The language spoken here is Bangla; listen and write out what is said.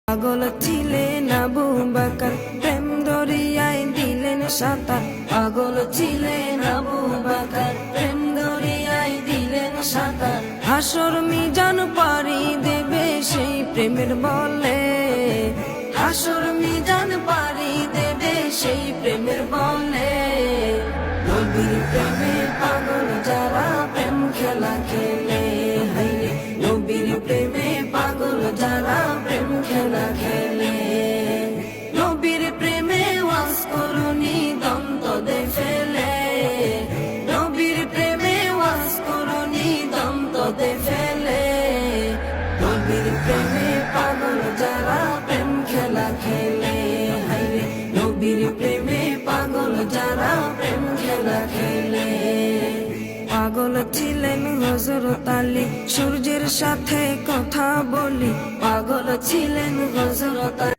পাগল ছিলেন আবু বকর, প্রেম দরিয়ায় দিলেন সাঁতার। পাগল ছিলেন আবু বকর, প্রেম দরিয়ায় দিলেন সাঁতার। হাসর মিজান পারি দেবে সেই প্রেমের বলে, হাসর মিজান পারি দেবে সেই প্রেমের বলে। নবীর প্রেমে পাগল যারা প্রেম খেলা খেলে, হাইরে নবীর প্রেমে পাগল যারা প্রেম খেলা খেলে। নবীর প্রেমে ওয়াজ করুনি দন্ত দে ফেলে, নবীর প্রেমে ওয়াজ করুনি দন্ত দে ফেলে। নবীর প্রেমে পাগল যারা প্রেম খেলা খেলে, হাইরে নবীর প্রেমে পাগল যারা প্রেম খেলা খেলে। পাগল ছিলেন হযরত আলী, সূর্যের সাথে কথা বলি। পাগল ছিলেন হযরত